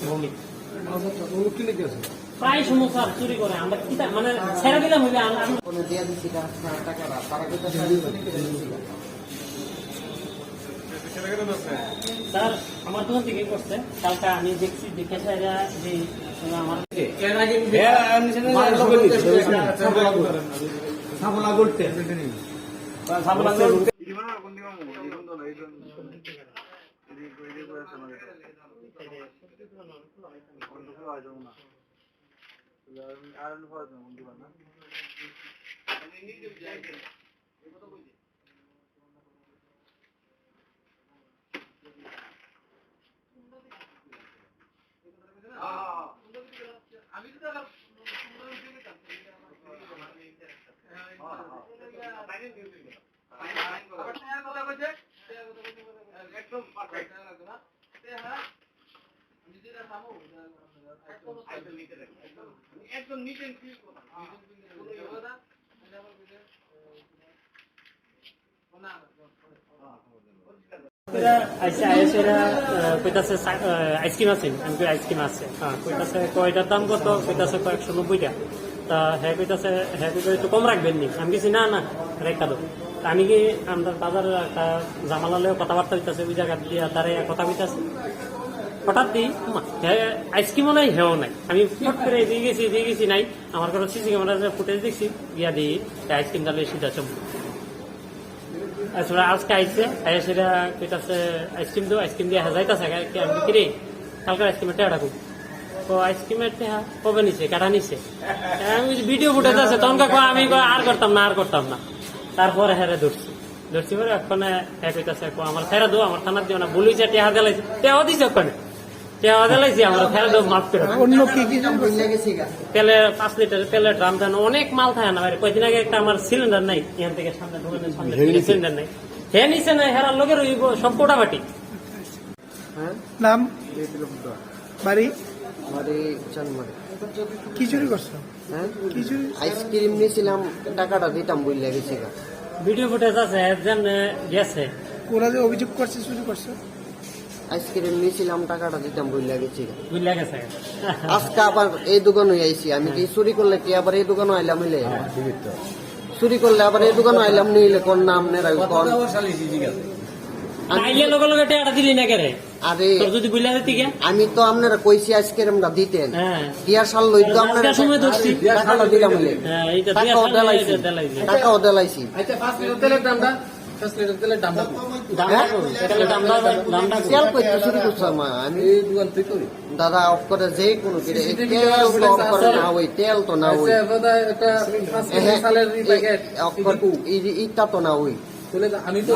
ভৌমিক ক্লিনিকে আছে প্রায় সমস্যা চুরি করে আমরা কি মানে ছেড়ে দিলাম হইলে কোনো দিয়া দিছি টাকাটা তারা কিন্তু স্যার আমার দোকান থেকে করছে কালকে আমি দেখছি দেখে স্যারা যে আমার সাবলা করতে সাবলা করতে একদম নিট এন্ড ক্লিন আইসক্রিম আছে আমি আইসক্রিম আছে হ্যাঁ কইতাছে কয়টার দাম কত কইতাছে 190 তা হ্যাঁ কইতাছে হ্যাঁ একটু কম রাখবেন নি আমি কিছু না না রেখা দো আমি কি আমরা বাজারের একটা জামালালেও কথাবার্তা হইতেছে ওই জায়গা দিয়ে তারে কথা হইতেছে হঠাৎ দিই আইসক্রিমও নাই হেও নাই আমি ফট করে দিয়ে গেছি নাই আমার কাছে সিসি ক্যামেরা ফুটেজ দেখছি গিয়া দিই আইসক্রিম তাহলে সিধা চলবে আসলে আজকে আইসে সেটা কইতাছে আইসক্রিম দো আইসক্রিম দিয়ে যাইতাছে আমি কিরে কালকে আইসক্রিমের টেহা রাখুন তো আইসক্রিমের টেহা কবে নিছে কাটা নিছে আমি ভিডিও ফুটেজ আছে তখন আমি আর করতাম না তারপরে হ্যাঁ ধরছি পরে ওখানে হ্যাঁ কইতাছে আমার ফেরা দো আমার থানার দিও না বলিছে টেহা দিলাইছে টেহা দিছে ওখানে টেহা দিলাইছি আমার ফেরা দো মাফ করে অন্য কি কি লেগেছে তেলে 5 লিটার তেলের ড্রাম দেন অনেক মাল থাকে না কয়েকদিন আগে একটা আমার সিলিন্ডার নাই এখান থেকে সামনে দোকানের সামনে সিলিন্ডার নাই হে নিছে না হেরার লোকের সব কোটাবাটি নাম বাড়ি বাড়ি চানমারি কি চুরি করছো হ্যাঁ কি চুরি আইসক্রিম নিয়েছিলাম টাকাটা দিতাম বললে গেছি ভিডিও ফুটেজ আছে একজন গেছে ওরা যে অভিযোগ করছে চুরি করছো আইসক্রিম নিয়েছিলাম টাকাটা দিতাম বললে গেছি বুঝলে গেছে আজকে আবার এই দোকানে আইছি আমি কি চুরি করলে কি আবার এই দোকানে আইলাম হইলে চুরি করলে আবার এই দোকানে আইলাম নিলে কোন নাম নেরা কোন আইলে লগে লগে টাকা দিলি না কেরে আরে তোর যদি বুঝলে দিতি কে আমি তো আপনারা কইছি আইসক্রিমটা দিতেন হ্যাঁ দিয়া সাল লই তো আপনারা একটা সময় ধরছি টাকাটা দিলাম হইলে হ্যাঁ এইটা টাকাও দেলাইছি টাকাও দেলাইছি আচ্ছা 5 লিটার তেলের দামটা 5 লিটার তেলের দামটা দামটা সেল কইতে চুরি করছ মা আমি এই দোকান থেকে করি দাদা অফ করে যে কোনো কিরে তেল তো অফ করে না হই তেল তো না হই আচ্ছা দাদা এটা 5 সালের প্যাকেট অফ করে ইটা তো না হই তাহলে আমি তো